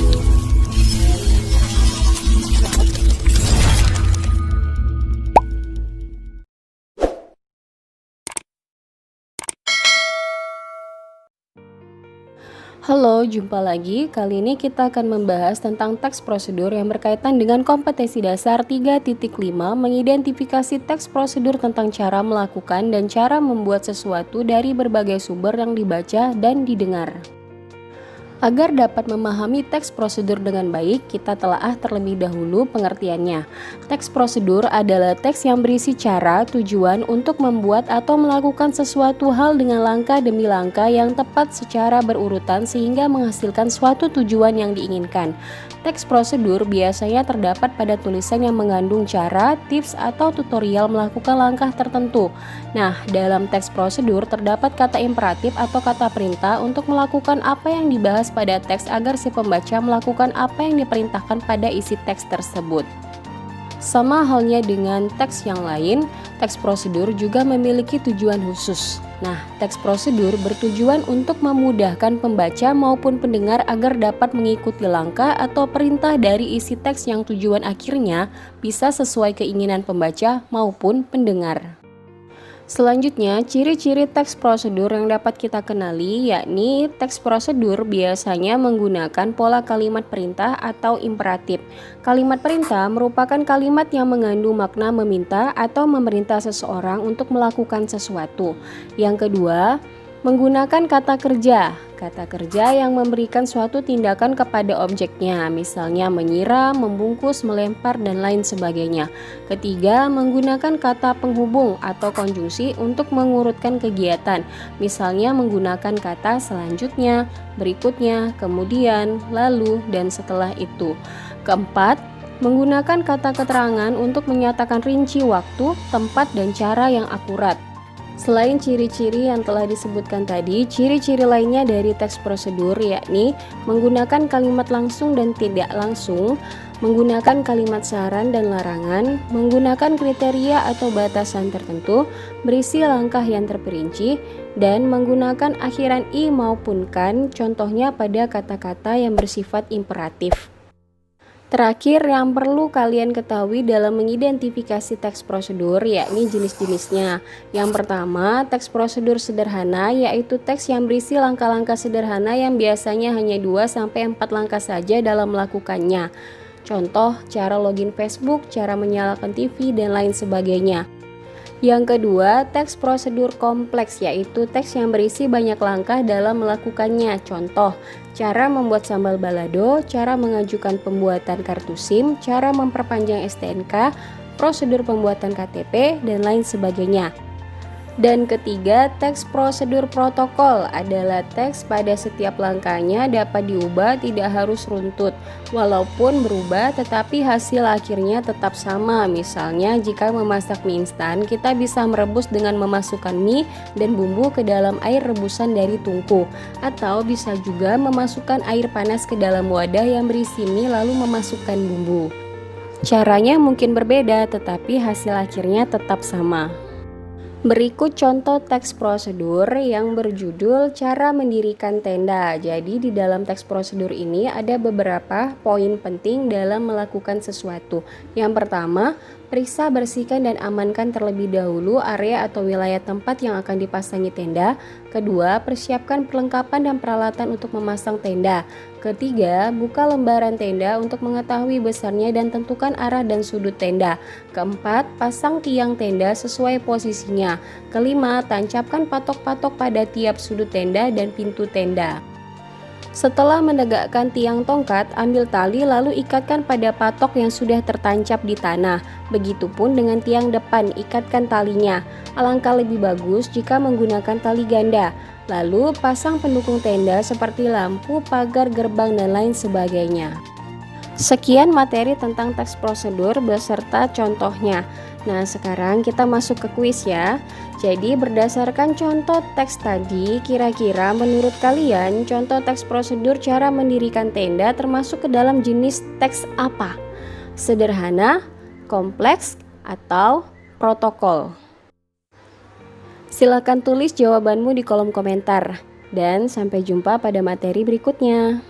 Halo, jumpa lagi. Kali ini kita akan membahas tentang teks prosedur yang berkaitan dengan kompetensi dasar 3.5 mengidentifikasi teks prosedur tentang cara melakukan dan cara membuat sesuatu dari berbagai sumber yang dibaca dan didengar. Agar dapat memahami teks prosedur dengan baik, kita telaah terlebih dahulu pengertiannya. Teks prosedur adalah teks yang berisi cara, tujuan untuk membuat atau melakukan sesuatu hal dengan langkah demi langkah yang tepat secara berurutan sehingga menghasilkan suatu tujuan yang diinginkan. Teks prosedur biasanya terdapat pada tulisan yang mengandung cara, tips, atau tutorial melakukan langkah tertentu. Nah, dalam teks prosedur terdapat kata imperatif atau kata perintah untuk melakukan apa yang dibahas pada teks agar si pembaca melakukan apa yang diperintahkan pada isi teks tersebut. Sama halnya dengan teks yang lain, teks prosedur juga memiliki tujuan khusus. Nah, teks prosedur bertujuan untuk memudahkan pembaca maupun pendengar agar dapat mengikuti langkah atau perintah dari isi teks yang tujuan akhirnya bisa sesuai keinginan pembaca maupun pendengar. Selanjutnya, ciri-ciri teks prosedur yang dapat kita kenali yakni teks prosedur biasanya menggunakan pola kalimat perintah atau imperatif. Kalimat perintah merupakan kalimat yang mengandung makna meminta atau memerintah seseorang untuk melakukan sesuatu. Yang kedua, menggunakan kata kerja. Kata kerja yang memberikan suatu tindakan kepada objeknya, misalnya menyiram, membungkus, melempar, dan lain sebagainya. Ketiga, menggunakan kata penghubung atau konjungsi untuk mengurutkan kegiatan, misalnya menggunakan kata selanjutnya, berikutnya, kemudian, lalu, dan setelah itu. Keempat, menggunakan kata keterangan untuk menyatakan rinci waktu, tempat, dan cara yang akurat. Selain ciri-ciri yang telah disebutkan tadi, ciri-ciri lainnya dari teks prosedur yakni menggunakan kalimat langsung dan tidak langsung, menggunakan kalimat saran dan larangan, menggunakan kriteria atau batasan tertentu, berisi langkah yang terperinci, dan menggunakan akhiran i maupun kan, contohnya pada kata-kata yang bersifat imperatif. Terakhir yang perlu kalian ketahui dalam mengidentifikasi teks prosedur yakni jenis-jenisnya. Yang pertama, teks prosedur sederhana yaitu teks yang berisi langkah-langkah sederhana yang biasanya hanya 2-4 langkah saja dalam melakukannya. Contoh, cara login Facebook, cara menyalakan TV, dan lain sebagainya. Yang kedua, teks prosedur kompleks yaitu teks yang berisi banyak langkah dalam melakukannya. Contoh, cara membuat sambal balado, cara mengajukan pembuatan kartu SIM, cara memperpanjang STNK, prosedur pembuatan KTP, dan lain sebagainya. Dan ketiga, teks prosedur protokol adalah teks pada setiap langkahnya dapat diubah, tidak harus runtut. Walaupun berubah tetapi hasil akhirnya tetap sama. Misalnya jika memasak mie instan, kita bisa merebus dengan memasukkan mie dan bumbu ke dalam air rebusan dari tungku. Atau bisa juga memasukkan air panas ke dalam wadah yang berisi mie lalu memasukkan bumbu. Caranya mungkin berbeda tetapi hasil akhirnya tetap sama. Berikut contoh teks prosedur yang berjudul cara mendirikan tenda. Jadi di dalam teks prosedur ini ada beberapa poin penting dalam melakukan sesuatu. Yang pertama, periksa, bersihkan, dan amankan terlebih dahulu area atau wilayah tempat yang akan dipasangi tenda. Kedua, persiapkan perlengkapan dan peralatan untuk memasang tenda. Ketiga, buka lembaran tenda untuk mengetahui besarnya dan tentukan arah dan sudut tenda. Keempat, pasang tiang tenda sesuai posisinya. Kelima, tancapkan patok-patok pada tiap sudut tenda dan pintu tenda. Setelah menegakkan tiang tongkat, ambil tali lalu ikatkan pada patok yang sudah tertancap di tanah. Begitupun dengan tiang depan, ikatkan talinya. Alangkah lebih bagus jika menggunakan tali ganda. Lalu pasang pendukung tenda seperti lampu, pagar, gerbang, dan lain sebagainya. Sekian materi tentang teks prosedur beserta contohnya. Nah, sekarang kita masuk ke kuis ya. Jadi berdasarkan contoh teks tadi, kira-kira menurut kalian contoh teks prosedur cara mendirikan tenda termasuk ke dalam jenis teks apa? Sederhana, kompleks, atau protokol? Silakan tulis jawabanmu di kolom komentar. Dan sampai jumpa pada materi berikutnya.